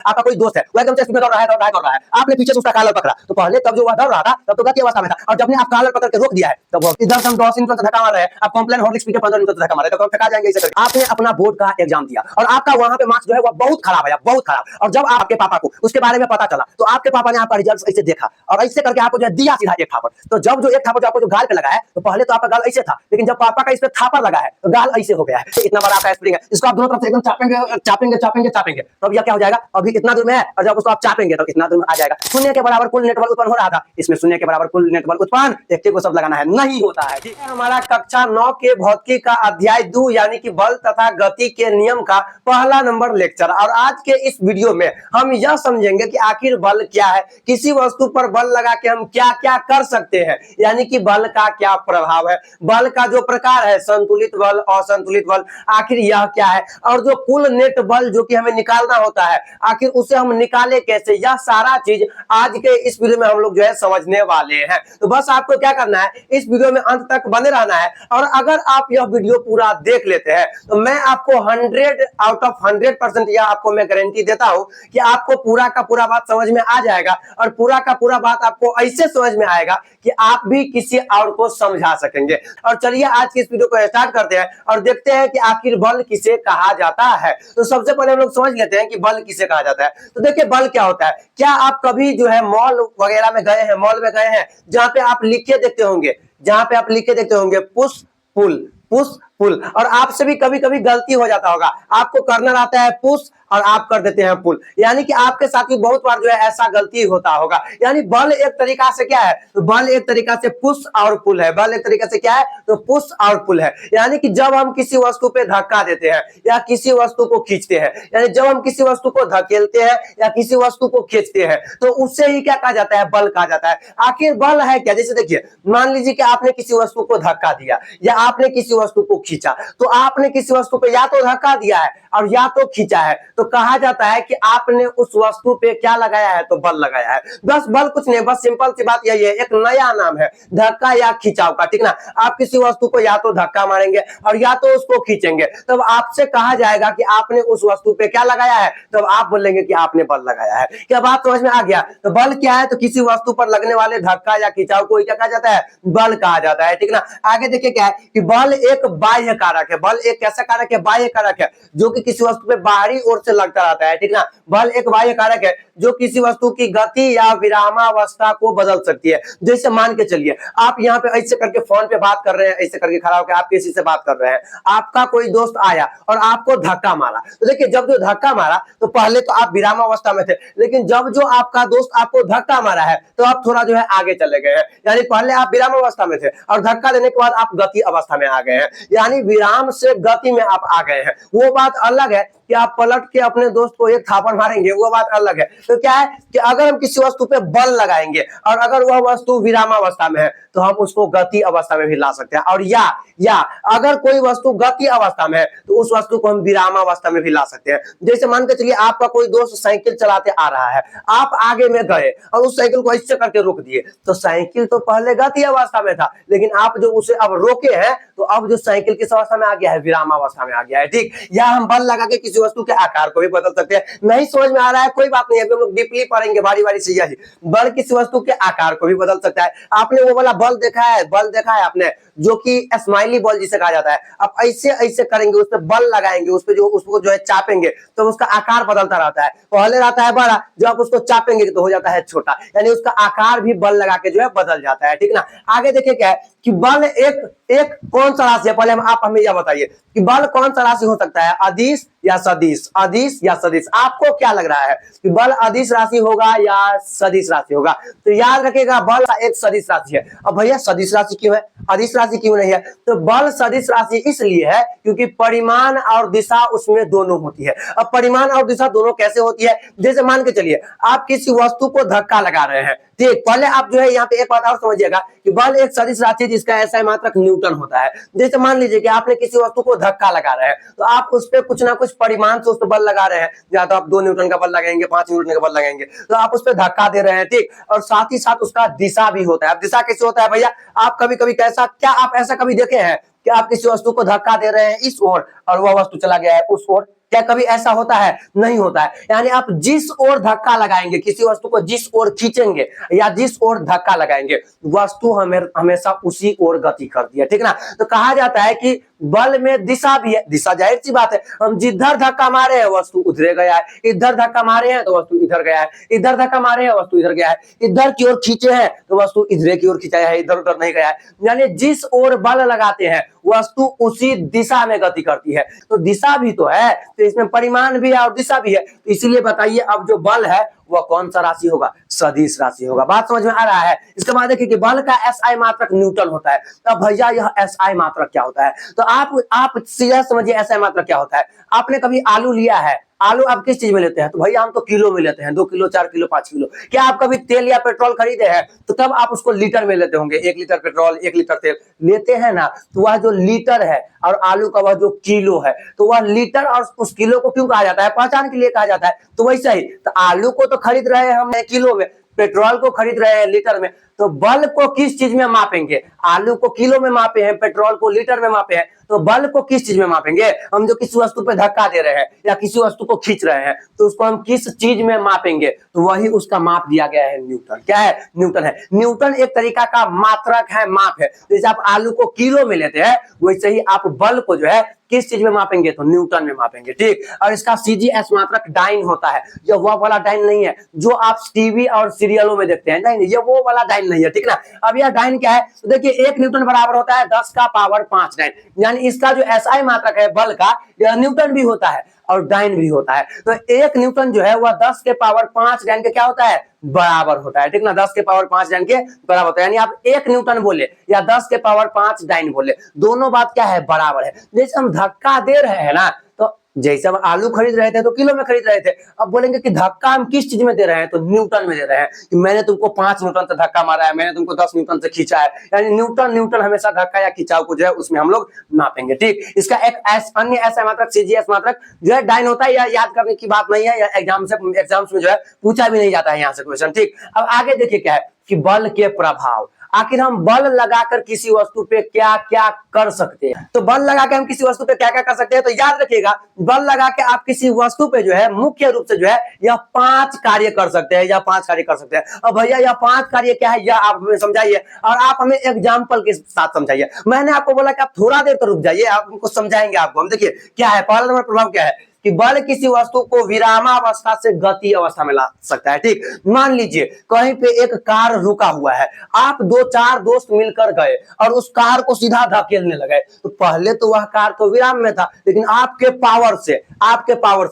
आपका कोई दोस्त है, वो एकदम से स्पीड में दौड़ रहा है, आपने पीछे से उसका कॉलर पकड़ा, तो पहले तब जो वह दौड़ रहा था तब तो गति अवस्था में था, और जब आप कॉलर पकड़ के रोक दिया है तब वो इधर से हम 10 न्यूटन से धक्का मार रहे हैं, आप कॉम्प्लेन हॉर्लिक्स पी के 15 न्यूटन से धक्का मार रहे हैं, तो फेंका जाएंगे इसे करके। आपने अपना बोर्ड का एग्जाम दिया और आपका वहां पे मार्क्स जो है वो बहुत खराब है, बहुत खराब, और जब आपके पापा को उसके बारे में पता चला तो आपके पापा ने आपका रिजल्ट ऐसे देखा और ऐसे करके आपको जो है दिया सीधा एक थापड़। तो जब जो एक थापड़ जो आपको जो गाल पे लगा है, तो पहले तो आपका गाल ऐसे था, लेकिन जब पापा का इस पे थापड़ लगा है तो गाल ऐसे हो गया है। इतना बड़ा आपका स्प्रिंग है, इसको आप दोनों तरफ से एकदम चापेंगे चापेंगे चापेंगे चापेंगे, तो अब यह क्या हो जाएगा, अभी इतना दूर में है और जब उसको आप चापेंगे तो इतना दूर में आ जाएगा। शून्य के बराबर कुल नेट बल उत्पन्न हो रहा था, इसमें शून्य के बराबर कुल नेट बल उत्पन्न एक को सब लगाना है, नहीं होता है। ठीक है, हमारा कक्षा 9 के भौतिकी का अध्याय 2 यानी कि बल तथा गति के नियम का पहला नंबर लेक्चर। और आज के इस वीडियो में हम यह समझेंगे कि आखिर बल क्या है, किसी वस्तु पर बल लगा के हम क्या क्या कर सकते हैं, यानी कि बल का क्या प्रभाव है, बल का जो प्रकार है संतुलित बल, असंतुलित बल, आखिर यह क्या है, और जो कुल नेट बल जो कि हमें निकालना होता है आखिर उसे हम निकाले कैसे, यह सारा चीज आज के इस वीडियो में हम लोग जो है समझने वाले हैं। तो बस आपको क्या करना है, इस वीडियो में अंत तक बने रहना है, और अगर आप यह वीडियो पूरा देख लेते हैं तो मैं आपको 100 आउट ऑफ 100% यह आपको मैं गारंटी देता हूं कि आपको पूरा का पूरा बात समझ में आ जाएगा, और पूरा का पूरा बात आपको ऐसे समझ में आएगा कि आप भी किसी और को समझा सकेंगे। और चलिए आज की इस वीडियो को स्टार्ट करते हैं और देखते हैं कि आखिर बल किसे कहा जाता है। तो सबसे पहले हम लोग समझ लेते हैं कि बल किसे कहा जाता है। तो देखिए बल क्या होता है, क्या आप कभी जो है मॉल वगैरह में गए हैं, मॉल में गए हैं जहां पे आप लिखे देखते होंगे, जहां पे आप लिखे देखते होंगे पुश पुल, पुश पुल, और आपसे भी कभी कभी गलती हो जाता होगा, आपको करना रहता है पुश और आप कर देते हैं पुल, यानी कि आपके साथ भी बहुत बार जो है ऐसा गलती होता होगा। यानी बल एक तरीका से क्या है, तो बल एक तरीका से पुश और पुल है, बल एक तरीका से क्या है, तो पुश और पुल है। यानी कि जब हम किसी वस्तु पे धक्का देते हैं या किसी वस्तु को खींचते हैं, यानी जब हम किसी वस्तु को धकेलते हैं या किसी वस्तु को खींचते हैं तो उससे ही क्या कहा जाता है, बल कहा जाता है। आखिर बल है क्या, जैसे देखिए मान लीजिए कि आपने किसी वस्तु को धक्का दिया या आपने किसी वस्तु को खींचा, तो आपने किसी वस्तु पे या तो धक्का दिया है और या तो खींचा है, तो कहा जाता है कि आपने उस वस्तु पे क्या लगाया है, तो बल लगाया है। बस बल कुछ नहीं, बस सिंपल सी बात यही है, एक नया नाम है धक्का या खिंचाव का, ठीक ना। आप किसी वस्तु को या तो धक्का मारेंगे और या तो उसको खींचेंगे, तब आपसे कहा जाएगा कि आपने उस वस्तु पे क्या लगाया है, तब आप बोलेंगे कि आपने बल लगाया है। क्या बात समझ में आ गया। तो बल क्या है, तो किसी वस्तु पर लगने वाले धक्का या खिंचाव को क्या कहा जाता है, बल कहा जाता है, ठीक ना। आगे देखिए क्या है कि बल एक बाह्य कारक है, बल एक कैसा कारक है, बाह्य कारक है, जो कि किसी वस्तु पे बाहरी ओर से लगता रहता है, ठीक ना। बल एक बाह्य कारक है जो किसी वस्तु की गति या विरामावस्था को बदल सकती है। जैसे मान के चलिए आप यहाँ पे ऐसे करके फोन पे बात कर रहे हैं, ऐसे करके खड़ा होकर आप किसी से बात कर रहे हैं, आपका कोई दोस्त आया और आपको धक्का मारा, तो देखिए जब जो धक्का मारा तो पहले तो आप विरामावस्था में थे, लेकिन जब जो आपका दोस्त आपको धक्का मारा है तो आप थोड़ा जो है आगे चले गए हैं, यानी पहले आप विरामावस्था में थे और धक्का देने के बाद आप गति अवस्था में आ गए हैं, यानी विराम से गति में आप आ गए हैं। वो बात अलग है कि आप पलट के अपने दोस्त को एक थापड़ मारेंगे, वो बात अलग है। तो क्या है कि अगर हम किसी वस्तु पे बल लगाएंगे और अगर वह वस्तु विरामावस्था में है तो हम उसको गति अवस्था में भी ला सकते हैं, और या अगर कोई वस्तु गति अवस्था में है तो उस वस्तु को हम विरामावस्था में भी ला सकते हैं। जैसे मान के चलिए आपका कोई दोस्त साइकिल चलाते आ रहा है, आप आगे में गए और उस साइकिल को ऐसे करके रोक दिए, तो साइकिल तो पहले गति अवस्था में था, लेकिन आप जो उसे अब रोके हैं तो अब जो साइकिल किस अवस्था में आ गया है, विरामावस्था में आ गया है, ठीक। या हम बल लगा के किसी वस्तु के आकार को भी बदल सकते हैं। नहीं समझ में आ रहा है कोई बात नहीं, अभी हम लोग डीपली पढ़ेंगे बारी बारी से। यही बल किसी वस्तु के आकार को भी बदल सकता है। आपने वो वाला बल देखा है, बल देखा है आपने, जो कि स्माइली बॉल जिसे कहा जाता है। आप ऐसे ऐसे करेंगे, उस पर बल लगाएंगे, उस पर जो उसको जो है चापेंगे तो उसका आकार बदलता रहता है, पहले रहता है बड़ा, जो आप उसको चापेंगे तो हो जाता है छोटा, यानी उसका आकार भी बल लगा के जो है बदल जाता है, ठीक ना। आगे देखिए क्या है कि बल एक एक कौन सा राशि है, पहले आप हमें यह बताइए कि बल कौन सा राशि हो सकता है, अदिश या सदिश, अदिश या सदिश। आपको क्या लग रहा है कि बल अदिश राशि होगा या सदिश राशि होगा, तो याद रखिएगा बल एक सदिश राशि है। अब भैया सदिश राशि क्यों है, अदिश राशि क्यों नहीं है, तो बल सदिश राशि इसलिए है क्योंकि परिमाण और दिशा उसमें दोनों होती है। अब परिमाण और दिशा दोनों कैसे होती है, जैसे मान के चलिए आप किसी वस्तु को धक्का लगा रहे हैं, ठीक। पहले आप जो है यहाँ पे एक बात और समझिएगा कि बल एक सदिश राशि जिसका ऐसा मात्रक न्यूटन होता है। जैसे मान लीजिए कि आपने किसी वस्तु को धक्का लगा रहे हैं, तो आप उस पर कुछ ना कुछ परिमाण से उस पर बल लगा रहे हैं, या तो आप 2 न्यूटन का बल लगाएंगे, 5 न्यूटन का बल लगाएंगे, तो आप उस पर धक्का दे रहे हैं, ठीक। और साथ ही साथ उसका दिशा भी होता है। अब दिशा कैसे होता है भैया, आप कभी कभी कैसा, क्या आप ऐसा कभी देखे हैं कि आप किसी वस्तु को धक्का दे रहे हैं इस ओर और वह वस्तु चला गया है उस ओर, क्या कभी ऐसा होता है? नहीं होता है। यानी आप जिस ओर धक्का लगाएंगे, किसी वस्तु को जिस ओर खींचेंगे या जिस ओर धक्का लगाएंगे, वस्तु हमेशा उसी ओर गति करती है, ठीक ना। तो कहा जाता है कि बल में दिशा भी है। दिशा जाहिर सी बात है, हम जिधर धक्का मारे हैं वस्तु उधर गया है, इधर धक्का मारे हैं तो वस्तु इधर गया है, इधर धक्का मारे हैं वस्तु इधर गया है, इधर की ओर खींचे हैं तो वस्तु इधर की ओर खींचा है, इधर उधर नहीं गया है। यानी जिस ओर बल लगाते हैं वस्तु उसी दिशा में गति करती है। तो दिशा भी तो है, तो इसमें परिमाण भी है और दिशा भी है। तो इसीलिए बताइए अब जो बल है वह कौन सा राशि होगा? सदिश राशि होगा। बात समझ में आ रहा है? इसके बाद देखिए कि बल का एसआई मात्रक न्यूटन होता है। तब भैया यह एसआई मात्रक क्या होता है? तो आप सीधा समझिए एसआई मात्रक क्या होता है। आपने कभी आलू लिया है? आलू आप किस चीज में लेते हैं? तो भैया हम तो किलो में लेते हैं, 2 किलो, 4 किलो, 5 किलो। क्या आप कभी तेल या पेट्रोल खरीदे हैं? तो तब आप उसको लीटर में लेते होंगे। 1 लीटर पेट्रोल, 1 लीटर तेल लेते हैं ना, तो वह जो लीटर है और आलू का वह जो किलो है, तो वह लीटर और उस किलो को क्यों कहा जाता है? पहचान के लिए कहा जाता है। तो वैसे ही तो आलू को तो खरीद रहे हैं हम किलो में, पेट्रोल को खरीद रहे हैं लीटर में, तो बल को किस चीज में मापेंगे? आलू को किलो में मापे हैं, पेट्रोल को लीटर में मापे हैं, तो बल को किस चीज में मापेंगे? हम जो किसी वस्तु पे धक्का दे रहे हैं या किसी वस्तु को खींच रहे हैं, तो उसको हम किस चीज में मापेंगे? तो वही उसका माप दिया गया है न्यूटन। क्या है? न्यूटन है। न्यूटन एक तरीका का मात्रक है, माप है। जैसे आप आलू को किलो में लेते हैं, वैसे ही आप बल को जो है किस चीज में मापेंगे? तो न्यूटन में मापेंगे, ठीक। और इसका सीजीएस मात्रक डाइन होता है। ये वो वाला डाइन नहीं है जो आप टीवी और सीरियलों में देखते हैं, नहीं, ये वो वाला डाइन नहीं है, ठीक ना। अब यह डाइन क्या है? तो देखिए 1 न्यूटन बराबर होता है 10 का पावर 5 डाइन। यानी इसका जो एसआई मात्रक है बल का, यह न्यूटन भी होता है और डाइन भी होता है। तो 1 न्यूटन जो है वह 10 के पावर 5 डाइन के क्या होता है? बराबर होता है, ठीक ना। 10 के पावर 5 डाइन के बराबर होता है। यानी आप 1 न्यूटन बोले या 10 के पावर 5 डाइन बोले, दोनों बात क्या है? बराबर है। जैसे हम धक्का दे रहे हैं ना, तो जैसे हम आलू खरीद रहे थे तो किलो में खरीद रहे थे। अब बोलेंगे कि धक्का हम किस चीज में दे रहे हैं? तो न्यूटन में दे रहे हैं कि मैंने तुमको 5 न्यूटन से धक्का मारा है, मैंने तुमको 10 न्यूटन से खींचा है। यानी न्यूटन हमेशा धक्का या खिंचाव को जो है उसमें हम लोग नापेंगे, ठीक। इसका एक अन्य ऐसा मात्रक सीजीएस मात्रक जो है डाइन होता है। या याद करने की बात नहीं है, या एग्जाम्स में जो है पूछा भी नहीं जाता है यहाँ से क्वेश्चन, ठीक। अब आगे देखिए क्या है कि बल के प्रभाव। आखिर हम बल लगाकर किसी वस्तु पे क्या क्या कर सकते हैं? तो बल लगा के हम किसी वस्तु पे क्या क्या कर सकते हैं? तो याद रखिएगा, बल लगा के आप किसी वस्तु पे जो है मुख्य रूप से जो है यह 5 कार्य कर सकते हैं, या 5 कार्य कर सकते हैं। अब भैया यह 5 कार्य क्या है, यह आप हमें समझाइए और आप हमें एग्जाम्पल के साथ समझाइए। मैंने आपको बोला कि आप थोड़ा देर तो रुक जाइए, आप उनको समझाएंगे आपको। हम देखिए क्या है, पहला नंबर प्रभाव क्या है कि बल किसी वस्तु को विरामावस्था से गति अवस्था में ला सकता है, ठीक। मान लीजिए कहीं पे एक कार रुका हुआ है, आप 2-4 दोस्त मिलकर गए और उस कार को सीधा धकेलने लगे। तो पहले तो वह कार तो विराम में था, लेकिन आपके पावर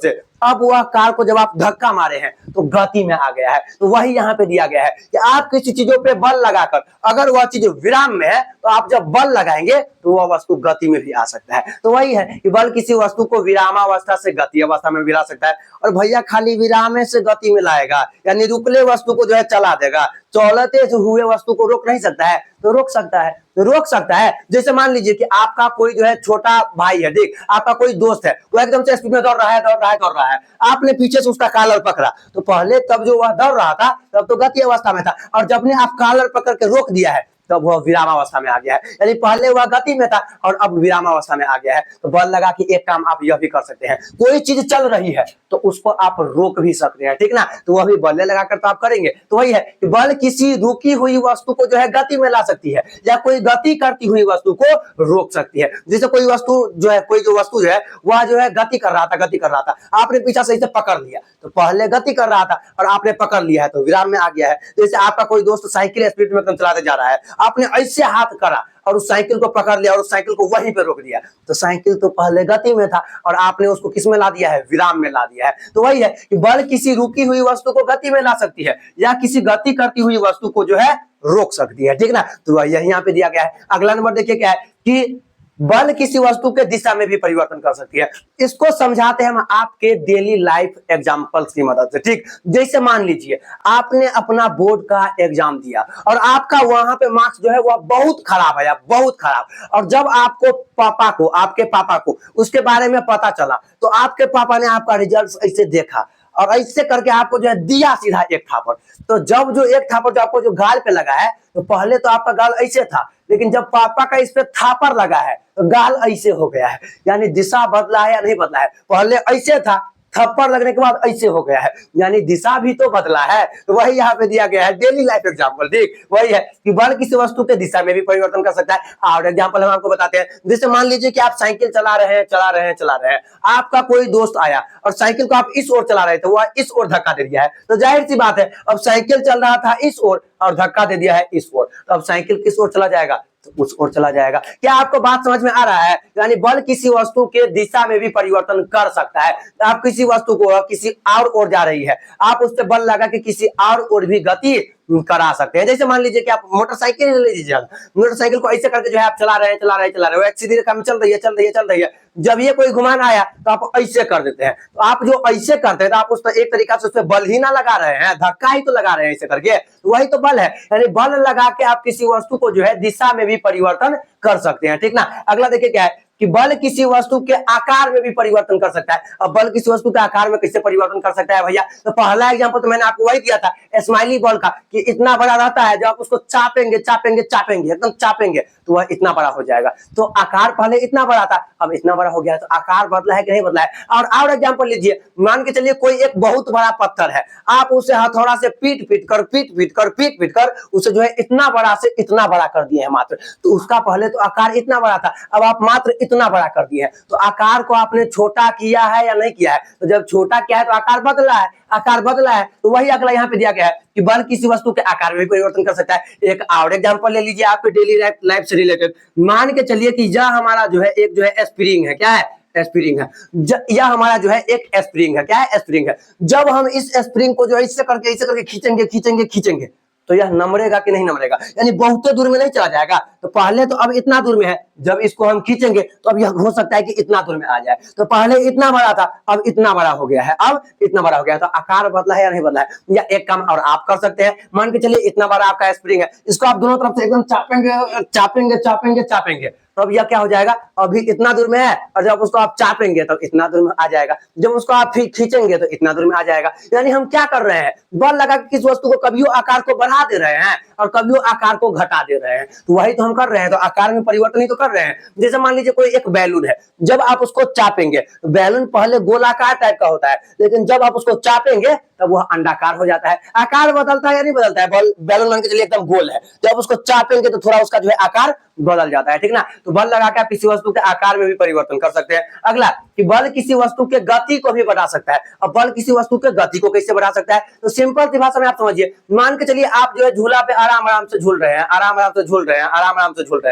से अब वह कार को जब आप धक्का मारे हैं तो गति में आ गया है। तो वही यहाँ पे दिया गया है कि आप किसी चीजों पे बल लगाकर, अगर वह चीज विराम में है तो आप जब बल लगाएंगे तो वह वस्तु गति में भी आ सकता है। तो वही है कि बल किसी वस्तु को विरामावस्था से गति अवस्था में भी ला सकता है। और भैया खाली विराम से गति में लाएगा, यानी रुकले वस्तु को जो है चला देगा। चलते हुए वस्तु को रोक नहीं सकता है, तो रोक सकता है। जैसे मान लीजिए कि आपका कोई जो है छोटा भाई है, देख आपका कोई दोस्त है, वो एकदम से स्पीड में दौड़ रहा है, आपने पीछे से उसका कॉलर पकड़ा। तो पहले तब जो वह दौड़ रहा था तब तो गति अवस्था में था, और जब ने आप कॉलर पकड़ के रोक दिया है तब वह विरामावस्था में आ गया है। यानी पहले वह गति में था और अब विरामावस्था में आ गया है। तो बल लगा के एक काम आप यह भी कर सकते हैं, कोई चीज चल रही है तो उसको आप रोक भी सकते हैं, ठीक ना। तो वह भी बल लगाकर तो आप करेंगे। तो वही है कि बल किसी रुकी हुई वस्तु को जो है गति में ला सकती है, या कोई गति करती हुई वस्तु को रोक सकती है। जैसे कोई वस्तु जो है वह जो है गति कर रहा था, आपने पीछे से इसे पकड़ लिया, तो पहले गति कर रहा था और आपने पकड़ लिया है तो विराम में आ गया है। जैसे आपका कोई दोस्त साइकिल स्पीड में चलाते जा रहा है, आपने ऐसे हाथ करा और उस साइकिल को पकड़ लिया और उस साइकिल को वहीं पे रोक दिया, तो साइकिल तो पहले गति में था और आपने उसको किस में ला दिया है? विराम में ला दिया है। तो वही है कि बल किसी रुकी हुई वस्तु को गति में ला सकती है, या किसी गति करती हुई वस्तु को जो है रोक सकती है, ठीक ना। तो यही यहाँ पे दिया गया है। अगला नंबर देखिए क्या है कि बल किसी वस्तु के दिशा में भी परिवर्तन कर सकती है। इसको समझाते हैं हम आपके डेली लाइफ एग्जांपल्स की मदद से, ठीक। जैसे मान लीजिए आपने अपना बोर्ड का एग्जाम दिया और आपका वहां पे मार्क्स जो है वह बहुत खराब है, बहुत खराब। और जब आपके पापा को उसके बारे में पता चला, तो आपके पापा ने आपका रिजल्ट ऐसे देखा और ऐसे करके आपको जो है दिया सीधा एक थापड़। तो जब जो एक थापड़ जो आपको जो गाल पे लगा है, तो पहले तो आपका गाल ऐसे था, लेकिन जब पापा का इस पे थापड़ लगा है तो गाल ऐसे हो गया है। यानी दिशा बदला है या नहीं बदला है? पहले ऐसे था, थप्पड़ लगने के बाद ऐसे हो गया है, यानी दिशा भी तो बदला है। तो वही यहाँ पे दिया गया है डेली लाइफ एग्जाम्पल। ठीक वही है कि बल किसी वस्तु के दिशा में भी परिवर्तन कर सकता है। और एग्जाम्पल हम आपको बताते हैं, जैसे मान लीजिए कि आप साइकिल चला रहे हैं, आपका कोई दोस्त आया और साइकिल को आप इस ओर चला रहे थे, वह इस ओर धक्का दे दिया है। तो जाहिर सी बात है, अब साइकिल चल रहा था इस ओर और धक्का दे दिया है इस ओर, तो अब साइकिल किस ओर चला जाएगा? तो उस ओर चला जाएगा। क्या आपको बात समझ में आ रहा है? यानी बल किसी वस्तु के दिशा में भी परिवर्तन कर सकता है। तो आप किसी वस्तु को किसी और ओर जा रही है, आप उस पर बल लगा के किसी और ओर भी गति करा सकते हैं। जैसे मान लीजिए कि आप मोटरसाइकिल ले लीजिएगा, मोटरसाइकिल को ऐसे करके जो है आप चला रहे हैं, एक सीधी रेखा में चल रही है। जब ये कोई घुमान आया तो आप ऐसे कर देते हैं। तो आप जो ऐसे करते हैं तो आप उस पर एक तरीका से उस पर बल ही ना लगा रहे हैं, धक्का ही तो लगा रहे हैं ऐसे करके, तो वही तो बल है। यानी बल लगा के आप किसी वस्तु को जो है दिशा में भी परिवर्तन कर सकते हैं। ठीक ना। अगला देखिए क्या है कि बल किसी वस्तु के आकार में भी परिवर्तन कर सकता है। अब बल किसी वस्तु के आकार में कैसे परिवर्तन कर सकता है भैया? तो पहला एग्जांपल तो मैंने आपको वही दिया था, स्माइली बॉल का, कि इतना बड़ा रहता है, जब आप उसको चापेंगे एकदम चापेंगे तो वह इतना बड़ा हो जाएगा। तो आकार पहले इतना बड़ा था, अब इतना बड़ा हो गया, तो आकार बदला है कि नहीं बदला है? और एग्जांपल लीजिए, मान के चलिए कोई एक बहुत बड़ा पत्थर है, आप उसे हथौड़ा से पीट पीट कर उसे जो है इतना बड़ा से इतना बड़ा कर दिए है मात्र। तो उसका पहले तो आकार इतना बड़ा था, अब आप मात्र इतना बड़ा कर दिए हैं। तो आकार को आपने छोटा किया है या नहीं किया है? तो जब छोटा किया है तो आकार बदला है। तो वही अगला यहाँ पे दिया गया है कि बल किसी वस्तु के आकार में भी परिवर्तन कर सकता है। एक और एग्जांपल ले लीजिए आपके डेली लाइफ से रिलेटेड। मान के चलिए कि यह हमारा जो है एक जो है स्प्रिंग है। क्या है? स्प्रिंग है। यह हमारा जो है एक स्प्रिंग है। क्या है? स्प्रिंग है। जब हम इस स्प्रिंग को जो है ऐसे करके खींचेंगे तो यह नमरेगा कि नहीं नमरेगा? यानी बहुत दूर में नहीं चला जाएगा। तो पहले तो अब इतना दूर में है, जब इसको हम खींचेंगे तो अब यह हो सकता है कि इतना दूर में आ जाए। तो पहले इतना बड़ा था, अब इतना बड़ा हो गया है, तो आकार बदला है या नहीं बदला है? या एक काम और आप कर सकते हैं, मान के चलिए इतना बड़ा आपका स्प्रिंग है, इसको आप दोनों तरफ से एकदम चापेंगे तो अब यह क्या हो जाएगा? अभी इतना दूर में है, और जब उसको आप चापेंगे तो इतना दूर में आ जाएगा, जब उसको आप खींचेंगे तो इतना दूर में आ जाएगा। यानी हम क्या कर रहे हैं? बल लगा के किस वस्तु को कभी आकार को बढ़ा दे रहे हैं और कभी आकार को घटा दे रहे हैं। तो वही तो हम कर रहे हैं, तो आकार में परिवर्तन ही तो कर रहे हैं। जैसे मान लीजिए कोई एक बैलून है, जब आप उसको चापेंगे, बैलून पहले गोलाकार टाइप का होता है, लेकिन जब आप उसको चापेंगे तब वह अंडाकार हो जाता है। आकार बदलता है या नहीं बदलता है? बैलून मान के चलिए एकदम गोल है, जब उसको चापेंगे तो थोड़ा उसका जो है आकार बदल जाता है। ठीक ना। तो बल लगा के आप किसी वस्तु के आकार में भी परिवर्तन कर सकते हैं। अगला कि बल किसी वस्तु के गति को भी बढ़ा सकता है। अब बल किसी वस्तु के गति को कैसे बढ़ा सकता है? तो सिंपल सी भाषा में आप समझिए, मान के चलिए आप जो है झूला पे आराम से झूल रहे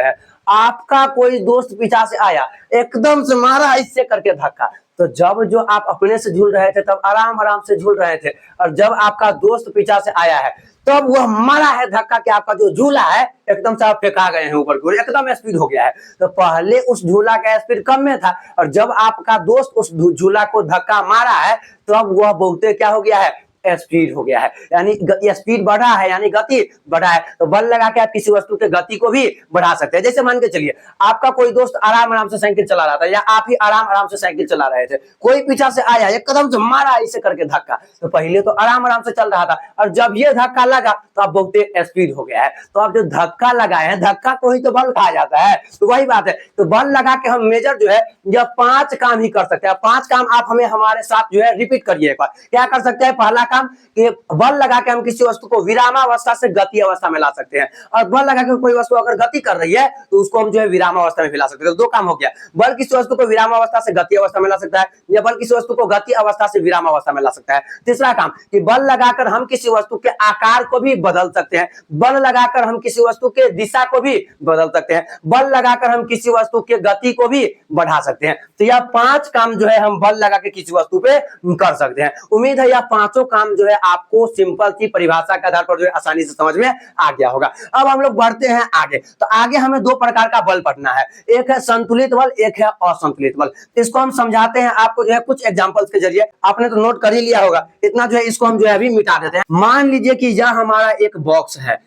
हैं, आपका कोई दोस्त पीछा से आया, एकदम से मारा इससे करके धक्का। तो जब जो आप अपने से झूल रहे थे तब आराम से झूल रहे थे, और जब आपका दोस्त पीछा से आया है तब वह मारा है धक्का कि आपका जो झूला है एकदम से आप फेंका गए हैं ऊपर की ओर, एकदम स्पीड हो गया है। तो पहले उस झूला का स्पीड कम में था, और जब आपका दोस्त उस झूला को धक्का मारा है तो अब वह बहुते क्या हो गया है? स्पीड हो गया है। यानी स्पीड बढ़ा है, यानी गति बढ़ा है। तो बल लगा के आप किसी वस्तु के गति को भी बढ़ा सकते हैं। जैसे मान के चलिए आपका कोई दोस्त आराम से साइकिल चला रहा था, या आप ही आराम से साइकिल चला रहे थे, कोई पीछा से आया एकदम से मारा इसे करके धक्का। तो पहले तो आराम से चल रहा था, और जब ये धक्का लगा तो अब बहुत स्पीड हो गया है। तो आप जो धक्का लगाए हैं, धक्का को ही तो बल कहा जाता है। तो वही बात है। तो बल लगा के हम मेजर जो है यह 5 काम ही कर सकते हैं। 5 काम आप हमें हमारे साथ जो है रिपीट करिए एक बार। क्या कर सकते हैं? पहला कि बल लगा के हम किसी वस्तु को विरामावस्था से गति अवस्था में ला सकते हैं, और बल लगा के कोई वस्तु अगर गति कर रही है तो उसको हम जो है विरामावस्था में भी ला सकते हैं। तो 2 काम हो गया। बल किसी वस्तु को विरामावस्था से गति अवस्था में ला सकता है, या बल किसी वस्तु को गति अवस्था से विरामावस्था में ला सकता है। तीसरा काम कि बल लगाकर हम किसी वस्तु के आकार को भी बदल सकते हैं, बल लगाकर हम किसी वस्तु के दिशा को भी बदल सकते हैं, बल लगाकर हम किसी वस्तु के गति को भी बढ़ा सकते हैं। तो यह 5 काम जो है हम बल लगा के किसी वस्तु पे कर सकते हैं। उम्मीद है यह 5 काम जो है आपको सिंपल सी परिभाषा के आधार पर जो है आसानी से समझ में आ गया होगा। अब हम लोग बढ़ते हैं आगे। तो आगे हमें 2 प्रकार का बल पढ़ना है, एक है संतुलित बल, एक है असंतुलित बल। इसको हम समझाते हैं आपको जो है कुछ एग्जांपल्स के जरिए। आपने तो नोट कर ही लिया होगा, इतना जो है इसको हम जो है अभी मिटा देते हैं। मान लीजिए कि यह हमारा एक बॉक्स है,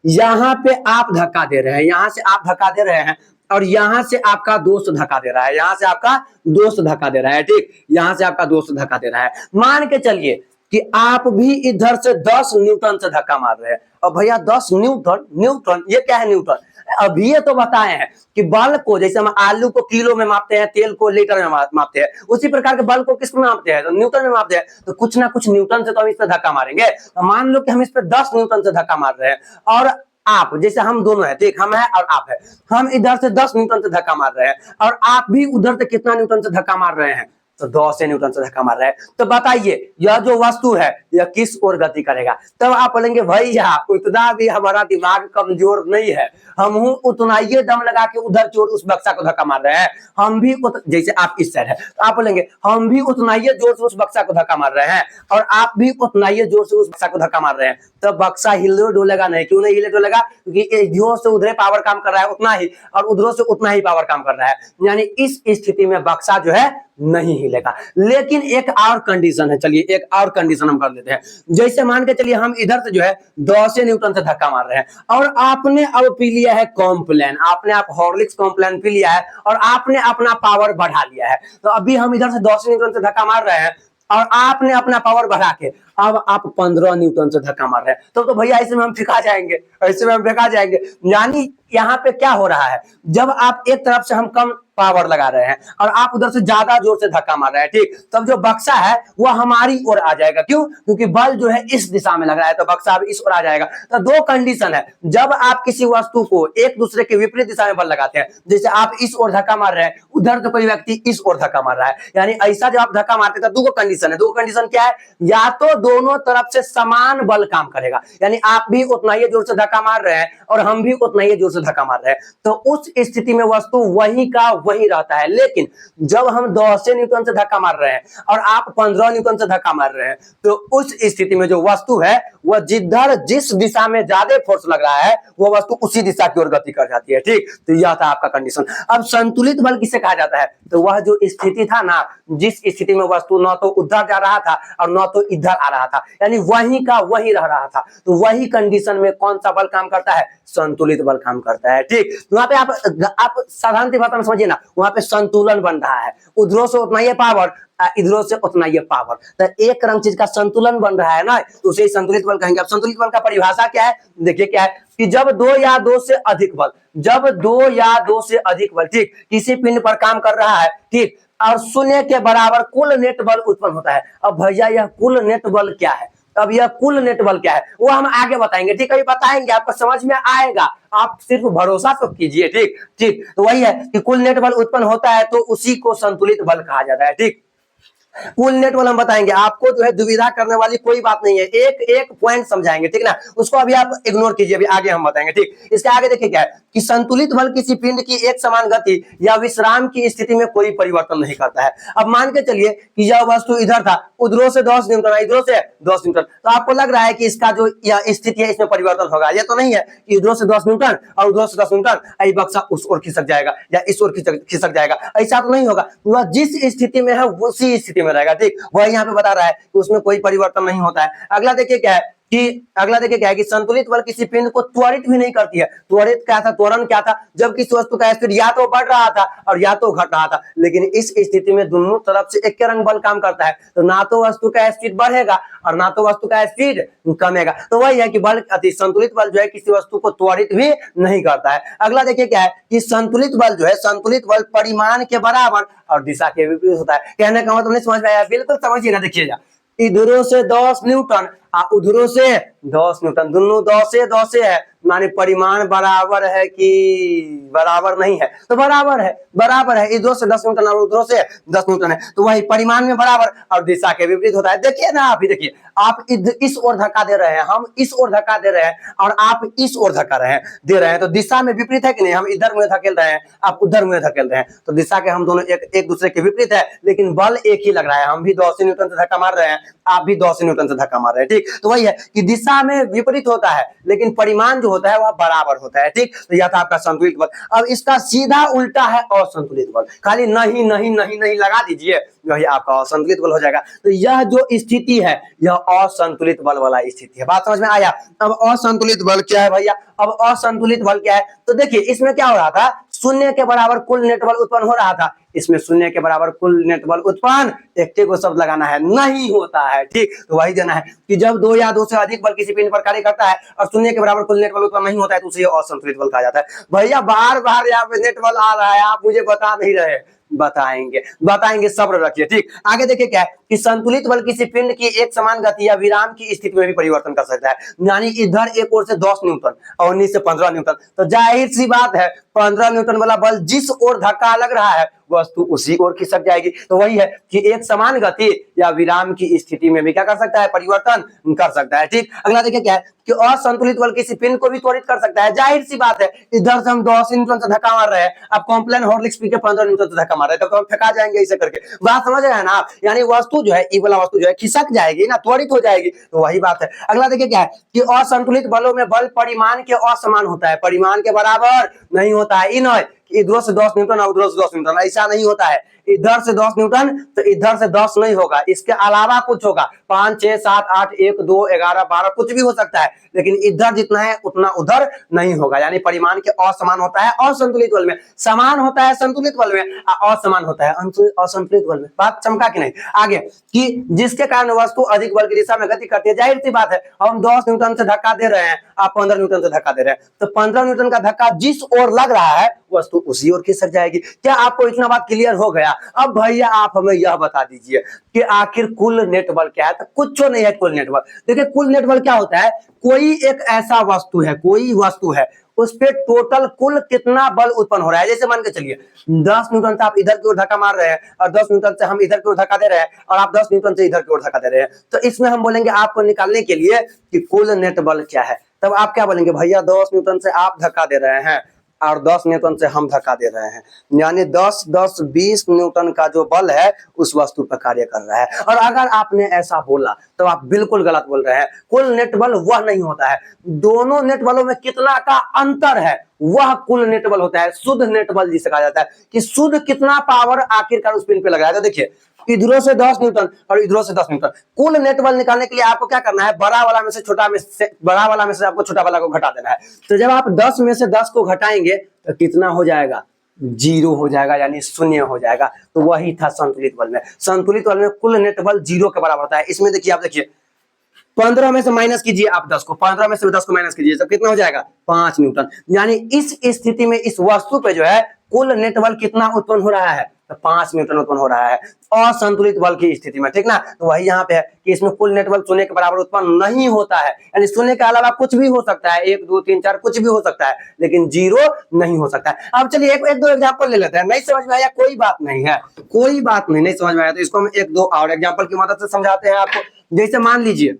यहाँ पे आप धक्का दे रहे हैं, यहाँ से आप धक्का दे रहे हैं, और यहां से आपका दोस्त धक्का दे रहा है, यहां से आपका दोस्त धक्का दे रहा है, ठीक, यहां से आपका दोस्त धक्का दे रहा है। मान के चलिए कि आप भी इधर से 10 न्यूटन से धक्का मार रहे हैं। और भैया 10 न्यूटन, न्यूटन ये क्या है न्यूटन? अभी ये तो बताए हैं कि बल को, जैसे हम आलू को किलो में मापते हैं, तेल को लीटर में मापते हैं, उसी प्रकार के बल को किस में मापते हैं? तो न्यूटन में मापते हैं। तो कुछ ना कुछ न्यूटन से तो हम इस पर धक्का मारेंगे। तो मान लो कि हम इस पर 10 न्यूटन से धक्का मार रहे हैं, और आप, जैसे हम दोनों हैं, ठीक, हम है और आप है, हम इधर से 10 न्यूटन से धक्का मार रहे हैं, और आप भी उधर से कितना न्यूटन से धक्का मार रहे हैं? तो 10 न्यूटन से धक्का मार रहे हैं। तो बताइए यह जो वस्तु है यह किस ओर गति करेगा? तब आप बोलेंगे भैया उतना भी हमारा दिमाग कमजोर नहीं है, हम उतना ही दम लगा के उधर जोर उस बक्सा को धक्का मार रहे हैं। हम भी जैसे आप इस साइड है, तो आप बोलेंगे हम भी उतना ही जोर से उस बक्सा को धक्का मार रहे हैं, और आप भी उतना ही जोर से उस बक्सा को धक्का मार रहे हैं। तो बक्सा हिले डोलेगा नहीं। क्यों नहीं हिले डोलेगा? क्योंकि इधर से उधर पावर काम कर रहा है उतना ही, और उधरों से उतना ही पावर काम कर रहा है, यानी इस स्थिति में बक्सा जो है नहीं हिलेगा। लेकिन एक और कंडीशन है, चलिए एक और कंडीशन हम कर लेते हैं। जैसे मान के चलिए हम इधर से जो है 10 न्यूटन से धक्का मार रहे हैं, और आपने अब पी लिया है कॉम्प्लान, आपने आप हॉर्लिक्स कॉम्प्लान पी लिया है, और आपने अपना पावर बढ़ा लिया है। तो अभी हम इधर से 10 न्यूटन से धक्का मार रहे हैं, और आपने अपना पावर बढ़ा के अब आप 15 न्यूटन से धक्का मार रहे हैं। तो भैया ऐसे में हम फेंका जाएंगे, ऐसे में हम फेंका जाएंगे। यानी यहाँ पे क्या हो रहा है, जब आप एक तरफ से हम कम पावर लगा रहे हैं और आप उधर से ज्यादा जोर से धक्का मार रहे हैं, ठीक, तब जो बक्सा है वो हमारी ओर आ जाएगा। क्यों? क्योंकि बल जो है इस दिशा में लग रहा है, तो बक्सा अब इस ओर आ जाएगा। तो दो कंडीशन है, जब आप किसी वस्तु को एक दूसरे के विपरीत दिशा में बल लगाते हैं, जैसे आप इस ओर धक्का मार रहे हैं, उधर तो कोई व्यक्ति इस ओर धक्का मार रहा है, यानी ऐसा जब आप धक्का मारते हैं तो दो कंडीशन है। दो कंडीशन क्या है? या तो दोनों तरफ से समान बल काम करेगा, यानी आप भी उतना ही जोर से धक्का मार रहे हैं और हम भी उतना ही जोर से धक्का मार रहे हैं, तो उस स्थिति में वस्तु वही का वही रहता है। लेकिन जब हम 10 न्यूटन से धक्का मार रहे हैं और आप 15 न्यूटन से धक्का मार रहे हैं, तो उस स्थिति में जो वस्तु है वह जिधर जिस दिशा में ज्यादा फोर्स लग रहा है वो वस्तु उसी दिशा की ओर गति कर जाती है, ठीक। तो यह था आपका कंडीशन। अब संतुलित बल किसे कहा जाता है? तो वह जो स्थिति था ना, जिस स्थिति में वस्तु न तो उधर जा रहा था और न तो इधर आ रहा था, यानी वही का वही रह रहा था, तो वही कंडीशन में कौन सा बल काम करता है? संतुलित बल काम करता है, ठीक। वहां पे आप साधारण भाषा में समझिए ना, वहां पे संतुलन बन रहा है, उधरों से उतना ही पावर, इधरों से उतना ही पावर, तो एक रंग चीज का संतुलन बन रहा है ना, तो उसे संतुलित बल कहेंगे। अब संतुलित बल का परिभाषा क्या है? देखिए क्या है कि जब दो या दो से अधिक बल, जब दो या दो से अधिक बल, ठीक, किसी पिंड पर काम कर रहा है, ठीक, और शून्य के बराबर कुल नेट बल उत्पन्न होता है। अब भैया यह कुल नेट बल क्या है? अब यह कुल नेट बल क्या है वो हम आगे बताएंगे, ठीक है, अभी बताएंगे, आपको समझ में आएगा, आप सिर्फ भरोसा तो कीजिए, ठीक ठीक। तो वही है कि कुल नेट बल उत्पन्न होता है तो उसी को संतुलित बल कहा जाता है, ठीक। कुल नेट बल हम बताएंगे, आपको जो है दुविधा करने वाली कोई बात नहीं है, एक एक पॉइंट समझाएंगे, ठीक ना, उसको अभी आप इग्नोर कीजिए, अभी आगे हम बताएंगे, ठीक। इसके आगे देखिए क्या है कि संतुलित बल किसी पिंड की एक समान गति या विश्राम की स्थिति में कोई परिवर्तन नहीं करता है। अब मान के चलिए कि यह वस्तु इधर था, उधरों से 10 न्यूटन, इधरों से 10 न्यूटन, तो आपको लग रहा है कि इसका जो यह स्थिति है इसमें परिवर्तन होगा? ये तो नहीं है कि इधरों से 10 न्यूटन और उधरों से 10 न्यूटन, आई बक्सा उस ओर खिसक जाएगा या इस ओर खिसक जाएगा, ऐसा तो नहीं होगा। वह जिस स्थिति में है उसी स्थिति में रहेगा, ठीक। वह यहाँ पे बता रहा है कि उसमें कोई परिवर्तन नहीं होता है। अगला देखिए क्या है कि संतुलित बल किसी पिंड को त्वरित भी नहीं करती है। त्वरित क्या था? त्वरण क्या था? जब किसी वस्तु का स्पीड या तो बढ़ रहा था और या तो घट रहा था, लेकिन इस स्थिति में दोनों तरफ से एक रंग बल काम करता है, तो ना तो वस्तु का स्पीड बढ़ेगा और ना तो वस्तु का स्पीड कमेगा। तो वही है कि बल संतुलित बल जो है किसी वस्तु को त्वरित भी नहीं करता है। अगला देखिए क्या है कि संतुलित बल जो है, संतुलित बल परिमाण के बराबर और दिशा के विपरीत होता है। कहने का मतलब नहीं समझ में आया? बिल्कुल समझिएगा, देखिएगा, इधरों से 10 न्यूटन उधरों से 10 न्यूटन, दोनों 10 से है, माने परिमाण बराबर है कि बराबर नहीं है? तो बराबर है, बराबर है। इधरों से 10 न्यूटन और उधरों से 10 न्यूटन है, तो वही परिमाण में बराबर और दिशा के विपरीत होता है। देखिए ना, अभी देखिए, आप इस ओर धक्का दे रहे हैं, हम इस ओर धक्का दे रहे हैं और आप इस ओर धक्का दे रहे हैं, तो दिशा में विपरीत है कि नहीं? हम इधर मुंह धकेल रहे हैं, आप उधर मुंह धकेल रहे हैं, तो दिशा के हम दोनों एक दूसरे के विपरीत है, लेकिन बल एक ही लग रहा है। हम भी 10 न्यूटन से धक्का मार रहे हैं, आप भी 10 न्यूटन से धक्का मार रहे हैं, ठीक। तो वही है कि दिशा में विपरीत होता है लेकिन परिमाण जो होता है वह बराबर होता है, ठीक। तो यह था आपका संतुलित बल। अब इसका सीधा उल्टा है असंतुलित बल, खाली नहीं नहीं नहीं नहीं लगा दीजिए, वही आपका असंतुलित बल हो जाएगा। तो यह जो स्थिति है यह असंतुलित बल वाला स्थिति है। बात समझ में आया? अब असंतुलित बल क्या है भैया? अब असंतुलित बल क्या है? तो देखिए इसमें क्या हो रहा था, शून्य के बराबर कुल नेट बल उत्पन्न हो रहा था, इसमें शून्य के बराबर कुल नेट बल उत्पन्न एकटे को शब्द लगाना है, नहीं होता है। ठीक, तो वही देना है कि जब दो या दो से अधिक बल किसी पिंड पर कार्य करता है और शून्य के बराबर कुल नेट बल उत्पन्न नहीं होता है तो उसे असंतुलित बल कहा जाता है। भैया बार बार यहाँ पे नेट बल आ रहा है, आप मुझे बता नहीं रहे, बताएंगे सब्र रखिए। ठीक, आगे देखिए क्या है कि संतुलित बल किसी पिंड की एक समान गति या विराम की स्थिति में भी परिवर्तन कर सकता है। यानी इधर एक ओर से 10 न्यूटन और नीचे 15 न्यूटन, तो जाहिर सी बात है 15 न्यूटन वाला बल जिस ओर धक्का लग रहा है वस्तु उसी ओर खिसक जाएगी। तो वही है कि एक समान गति या विराम की स्थिति में भी क्या कर सकता है, परिवर्तन कर सकता है। ठीक, अगला देखिए क्या है कि असंतुलित बल किसी पिंड को भी त्वरित कर सकता है। जाहिर सी बात है, इधर से हम 10 न्यूटन से धक्का मार रहे हैं, अब कॉम्प्लेन हॉर्लिक्स पी के 15 न्यूटन से धक्का मार रहे हैं, तो हम थका जाएंगे इसे करके। बात समझ रहे हैं ना, यानी वस्तु जो है, ई वाला वस्तु जो है खिसक जाएगी ना, त्वरित हो जाएगी। तो वही बात है। अगला देखिए क्या है कि असंतुलित बलों में बल परिमाण के असमान होता है, परिमाण के बराबर नहीं होता है। इन इधर से 10 न्यूटन और उधर से 10 न्यूटन, ऐसा नहीं होता है। इधर से 10 न्यूटन तो इधर से 10 नहीं होगा, इसके अलावा कुछ होगा, 5 6 7 8 1 2 11 12 कुछ भी हो सकता है, लेकिन इधर जितना है उतना उधर नहीं होगा। यानी परिमाण के असमान होता है असंतुलित बल में, समान होता है संतुलित बल में, असमान होता है असंतुलित बल में। बात चमका कि नहीं? आगे कि जिसके कारण वस्तु अधिक बल की दिशा में गति करती है। जाहिर सी बात है, हम 10 न्यूटन से धक्का दे रहे हैं, आप 15 न्यूटन से धक्का दे रहे हैं, तो 15 न्यूटन का धक्का जिस ओर लग रहा है वस्तु उसी ओर खिसक जाएगी। क्या आपको इतना बात क्लियर हो गया? अब भैया आप हमें यह बता दीजिए कि आखिर कुल नेट बल क्या है? तो कुछ नहीं है कुल नेट बल। देखिए कुल नेट बल क्या होता है, कोई एक ऐसा वस्तु है, कोई वस्तु है, उस पे टोटल कुल कितना बल उत्पन्न हो रहा है। जैसे मान के चलिए 10 न्यूटन से आप इधर की ओर धक्का मार रहे हैं और 10 न्यूटन से हम इधर की ओर धक्का दे रहे हैं और आप 10 न्यूटन से इधर की ओर धक्का दे रहे हैं, तो इसमें हम बोलेंगे आपको निकालने के लिए कि कुल नेट बल क्या है। तब आप क्या बोलेंगे, भैया 10 न्यूटन से आप धक्का दे रहे हैं और 10 न्यूटन से हम धक्का दे रहे हैं, यानी 10 10 20 न्यूटन का जो बल है उस वस्तु पर कार्य कर रहा है। और अगर आपने ऐसा बोला तो आप बिल्कुल गलत बोल रहे हैं। कुल नेट बल वह नहीं होता है, दोनों नेट बलों में कितना का अंतर है वह कुल नेट बल होता है। शुद्ध नेट बल जिसे कहा जाता है कि शुद्ध कितना पावर आखिरकार उस पिन पे लगाया। तो देखिए इधरों से 10 न्यूटन और इधरों से 10 न्यूटन, कुल नेट बल निकालने के लिए आपको क्या करना है, बड़ा वाला में से छोटा में से, बड़ा वाला में से आपको छोटा वाला को घटा देना है। तो जब आप 10 में से 10 को घटाएंगे तो कितना हो जाएगा, 0 हो जाएगा, यानी शून्य हो जाएगा। तो वही था संतुलित बल में। संतुलित बल में कुल नेट बल 0 के बराबर होता है। इसमें देखिए, आप देखिए 15 में से माइनस कीजिए आप 10 को, 15 में से 10 को माइनस कीजिए, तो कितना हो जाएगा, 5 न्यूटन। यानी इस स्थिति में इस वस्तु पे जो है कुल नेट बल कितना उत्पन्न हो रहा है, तो 5 न्यूटन उत्पन्न हो रहा है असंतुलित बल की स्थिति में। ठीक ना, तो वही यहाँ पे है कि इसमें कुल नेट बल शून्य के बराबर उत्पन्न नहीं होता है, यानी शून्य के अलावा कुछ भी हो सकता है, 1 2 3 4 कुछ भी हो सकता है, लेकिन 0 नहीं हो सकता है। अब चलिए एक दो एग्जाम्पल ले लेते हैं। नहीं समझ में आया कोई बात नहीं है, कोई बात नहीं समझ में आया तो इसको हम 1 2 और एग्जाम्पल की मदद से समझाते हैं आपको। जैसे मान लीजिए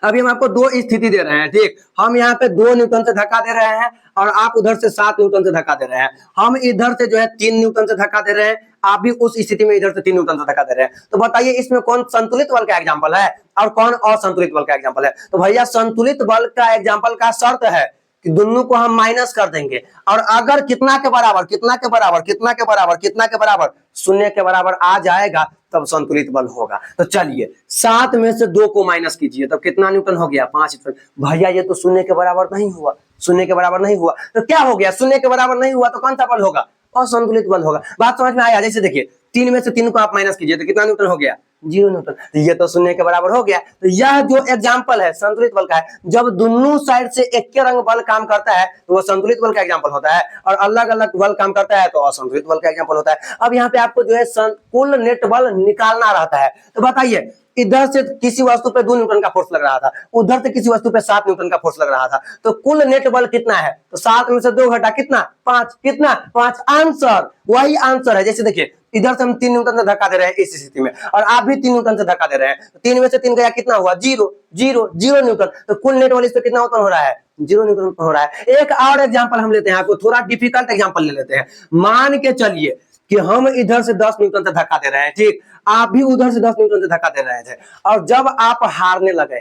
अभी हम आपको 2 स्थिति दे रहे हैं। ठीक, हम यहाँ पे 2 न्यूटन से धक्का दे रहे हैं और आप उधर से 7 न्यूटन से धक्का दे रहे हैं। हम इधर से जो है 3 न्यूटन से धक्का दे रहे हैं, आप भी उस स्थिति में इधर से 3 न्यूटन से धक्का दे रहे हैं। तो बताइए इसमें कौन संतुलित बल का एग्जाम्पल है और कौन असंतुलित बल का एग्जाम्पल है? तो भैया संतुलित बल का एग्जाम्पल का शर्त है कि दोनों को हम माइनस कर देंगे और अगर कितना के बराबर कितना के बराबर कितना के बराबर कितना के बराबर शून्य के बराबर आ जाएगा तब संतुलित बल होगा। तो चलिए 7 में से 2 को माइनस कीजिए, तब कितना न्यूटन हो गया, 5 न्यूटन। भैया ये तो शून्य के बराबर नहीं हुआ, शून्य के बराबर नहीं हुआ, तो क्या हो गया, शून्य के बराबर नहीं हुआ तो कौन सा बल होगा, असंतुलित बल होगा। बात समझ में आया? जैसे देखिए 3 में से 3 को आप माइनस कीजिए तो कितना न्यूटन हो गया, 0 न्यूटन। ये तो शून्य के बराबर हो गया। तो यह जो एग्जाम्पल है संतुलित बल का है, जब दोनों साइड से एक के रंग बल काम करता है तो वो संतुलित बल का एग्जाम्पल होता है, और अलग अलग बल काम करता है तो असंतुलित बल का एग्जाम्पल होता है। अब यहाँ पे आपको जो है कुल नेट बल निकालना रहता है। तो बताइए इधर से किसी वस्तु पे 2 न्यूटन का फोर्स लग रहा था, उधर से किसी वस्तु पे 7 न्यूटन का फोर्स लग रहा था, तो कुल नेट बल कितना है, तो 7 में से 2 घटा कितना, 5, कितना 5, आंसर वही आंसर है। जैसे देखिए इधर से हम 3 न्यूटन से धक्का दे रहे हैं इस स्थिति में, और आप भी 3 न्यूटन से धक्का दे रहे हैं, 3 में से 3 गया कितना हुआ, 0 0 0 न्यूटन। तो कुल नेट बल इस पे कितना उत्पन्न हो रहा है, 0 न्यूटन उत्पन्न हो रहा है। एक और एग्जाम्पल हम लेते हैं, आपको थोड़ा डिफिकल्ट एग्जाम्पल ले लेते हैं। मान के चलिए कि हम इधर से 10 न्यूटन से धक्का दे रहे हैं, ठीक, आप भी उधर से 10 न्यूटन से धक्का दे रहे थे, और जब आप हारने लगे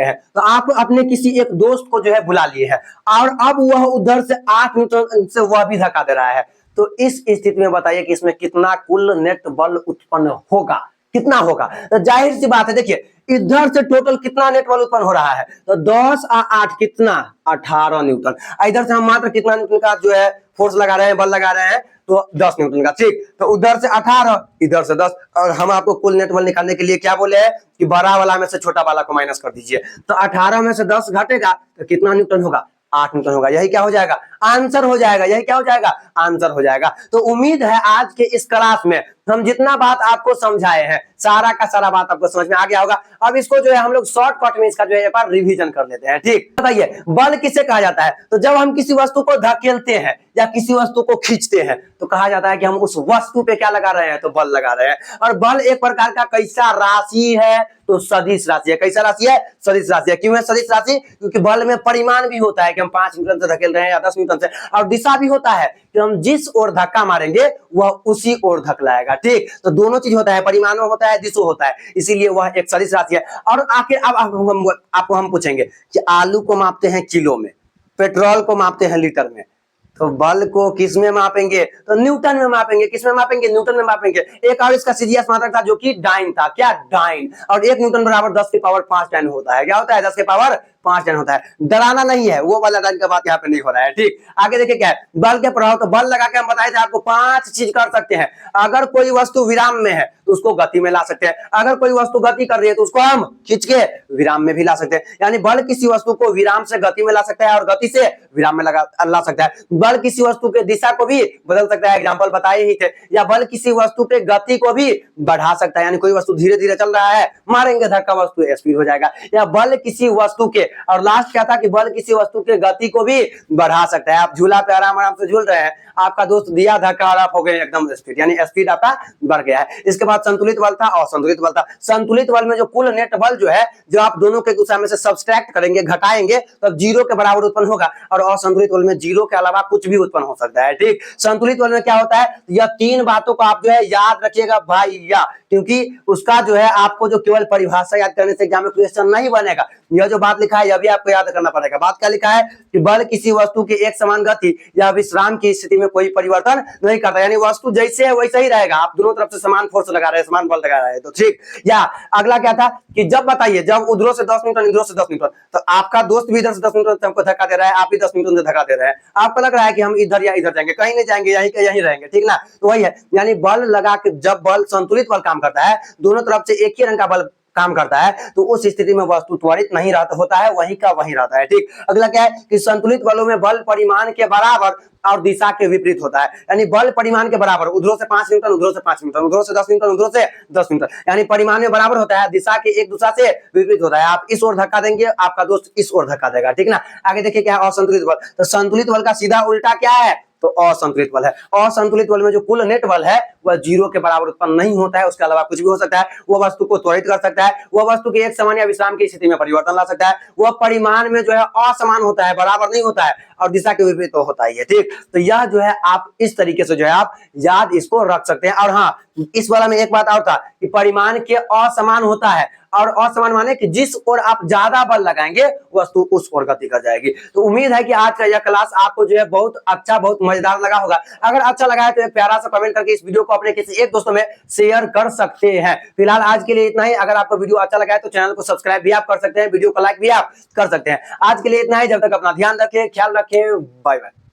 हैं, तो आप अपने किसी एक दोस्त को जो है बुला लिए हैं और अब वह उधर से 8 न्यूटन से वह भी धक्का दे रहा है। तो इस स्थिति में बताइए कि इसमें कितना कुल नेट बल उत्पन्न होगा, कितना होगा? तो जाहिर सी बात है, देखिए इधर से टोटल कितना नेट बल उत्पन्न हो रहा है, तो 10 और 8 कितना 18 न्यूटन। इधर से हम मात्र कितना न्यूटन का जो है फोर्स लगा रहे हैं, बल लगा रहे हैं, तो 10 न्यूटन का। ठीक, तो उधर से 18 इधर से 10, और हम आपको कुल नेट बल निकालने के लिए क्या बोले हैं कि बड़ा वाला में से छोटा वाला को माइनस कर दीजिए। तो 18 में से 10 घटेगा तो कितना न्यूटन होगा? 8 न्यूटन होगा। यही क्या हो जाएगा? आंसर हो जाएगा। यही क्या हो जाएगा? आंसर हो जाएगा। तो उम्मीद है आज के इस क्लास में हम जितना बात आपको समझाए हैं, सारा का सारा बात आपको समझ में आ गया होगा। अब इसको जो है हम लोग शॉर्टकट में इसका जो है एक बार रिवीजन कर लेते हैं। ठीक, बताइए बल किसे कहा जाता है? तो जब हम किसी वस्तु को धकेलते हैं या किसी वस्तु को खींचते हैं तो कहा जाता है कि हम उस वस्तु पे क्या लगा रहे हैं? तो बल लगा रहे हैं। और बल एक प्रकार का कैसा राशि है? तो सदिश राशि है। कैसा राशि है? सदिश राशि है। क्यों है सदिश राशि? क्योंकि बल में परिमाण भी होता है कि हम 5 न्यूटन से धकेल रहे हैं या 10 न्यूटन से, और दिशा भी होता है कि हम जिस ओर धक्का मारेंगे वह उसी ओर धकेलाएगा। ठीक, तो दोनों चीज होता है, परिमाण होता है, दिशा होता है, इसीलिए वह एक सदिश राशि है। और आखिर अब आपको हम पूछेंगे कि आलू को मापते हैं किलो में, पेट्रोल को मापते हैं लीटर में, तो बल को किस में मापेंगे? तो न्यूटन में मापेंगे। किस में मापेंगे? न्यूटन में मापेंगे। एक और इसका सीजीएस मात्रक था जो कि डाइन था। क्या? डाइन। और 1 न्यूटन बराबर 10 की पावर 5 डाइन होता है। क्या होता है? 10 की पावर 5 डाइन होता है। डराना नहीं है, वो वाला डाइन का बात यहाँ पे नहीं हो रहा है। ठीक, आगे देखिए क्या है बल के प्रभाव। तो बल लगा के हम बताए थे आपको 5 चीज कर सकते हैं। अगर कोई वस्तु विराम में है तो उसको गति में ला सकते हैं। अगर कोई वस्तु गति कर रही है तो उसको हम खींच के विराम में भी ला सकते हैं। यानी बल किसी वस्तु को विराम से गति में ला सकता है और गति से विराम में ला सकता है। बल किसी वस्तु के दिशा को भी बदल सकता है, एग्जांपल बताए ही थे। या बल किसी वस्तु के गति को भी बढ़ा सकता है, यानी कोई वस्तु धीरे धीरे चल रहा है, मारेंगे धक्का, वस्तु स्पीड हो जाएगा। या बल किसी वस्तु के, और लास्ट क्या था कि बल किसी वस्तु के गति को भी बढ़ा सकता है। आप झूला पे आराम आराम से झूल रहे हैं, आपका दोस्त दिया धक्का और आप हो गए एकदम स्पीड, यानी स्पीड आपका बढ़ गया है। इसके बाद संतुलित बल था और असंतुलित बल था। संतुलित बल में जो कुल नेट बल जो है, जो आप दोनों के दिशा में से सब्सट्रैक्ट करेंगे, घटाएंगे, तो 0 के बराबर उत्पन्न होगा। और असंतुलित बल में 0 के अलावा कुछ भी उत्पन्न हो सकता है। ठीक, संतुलित बल में क्या होता है? यह 3 बातों को आप जो है याद रखिएगा भैया, क्योंकि उसका जो है आपको जो केवल परिभाषा याद करने से एग्जाम में क्वेश्चन नहीं बनेगा। यह जो बात लिखा है यह भी आपको याद करना पड़ेगा। बात क्या लिखा है कि बल किसी वस्तु की एक समान गति या विश्राम की स्थिति में कोई परिवर्तन नहीं करता, यानी वस्तु जैसे है वैसा ही रहेगा। आप दोनों तरफ से समान फोर्स लगा रहे हैं, समान बल लगा रहे हैं, तो ठीक। या अगला क्या था कि जब बताइए, जब उधरों से 10 न्यूटन, इधरों से 10 न्यूटन, तो आपका दोस्त भी इधर से 10 न्यूटन से हमको धक्का दे रहा है, आप भी 10 न्यूटन से धक्का दे रहे हैं। आपको लग रहा है कि हम इधर या इधर जाएंगे, कहीं नहीं जाएंगे, यहीं के यहीं रहेंगे, ठीक ना। तो वही है, यानी बल लगा के जब बल संतुलित बल काम करता है, दोनों तरफ से एक ही रंग का बल काम करता है, तो उस स्थिति में वस्तु त्वरित नहीं रहता होता है, वहीं का वहीं रहता है। ठीक, अगला क्या है कि संतुलित बलों में बल परिमाण के बराबर और दिशा के विपरीत होता है। यानी बल परिमाण के बराबर, उधरों से 5 न्यूटन, उधरों से 5 न्यूटन, उधरों से 10 न्यूटन, उधरों से 10 न्यूटन, यानी परिमाण में बराबर होता है, दिशा के एक दूसरे से विपरीत होता है। आप इस ओर धक्का देंगे, आपका दोस्त इस ओर धक्का देगा, ठीक ना। आगे देखिए क्या है असंतुलित बल। तो संतुलित बल का सीधा उल्टा क्या है? तो असंतुलित बल है। असंतुलित बल में जो कुल नेट बल है वह 0 के बराबर उत्पन्न नहीं होता है, उसके अलावा कुछ भी हो सकता है। वह वस्तु को त्वरित कर सकता है, वह वस्तु की एक समान या विश्राम की स्थिति में परिवर्तन ला सकता है, वह परिमाण में जो है असमान होता है, बराबर नहीं होता है, और दिशा के विपरीत तो होता ही है। ठीक, तो यह जो है आप इस तरीके से जो है आप याद इसको रख सकते हैं। और हाँ, इस वाला में एक बात और था कि परिमाण के असमान होता है, और असमान माने कि जिस ओर आप ज्यादा बल लगाएंगे वस्तु उस ओर गति कर जाएगी। तो उम्मीद है कि आज का यह क्लास आपको जो है बहुत अच्छा, बहुत मजेदार लगा होगा। अगर अच्छा लगा है तो एक प्यारा सा कमेंट करके इस वीडियो को अपने किसी एक दोस्तों में शेयर कर सकते हैं। फिलहाल आज के लिए इतना ही। अगर आपको वीडियो अच्छा लगा है तो चैनल को सब्सक्राइब भी आप कर सकते हैं, वीडियो को लाइक भी आप कर सकते हैं। आज के लिए इतना ही। जब तक अपना ध्यान रखें, ख्याल रखें, बाय बाय।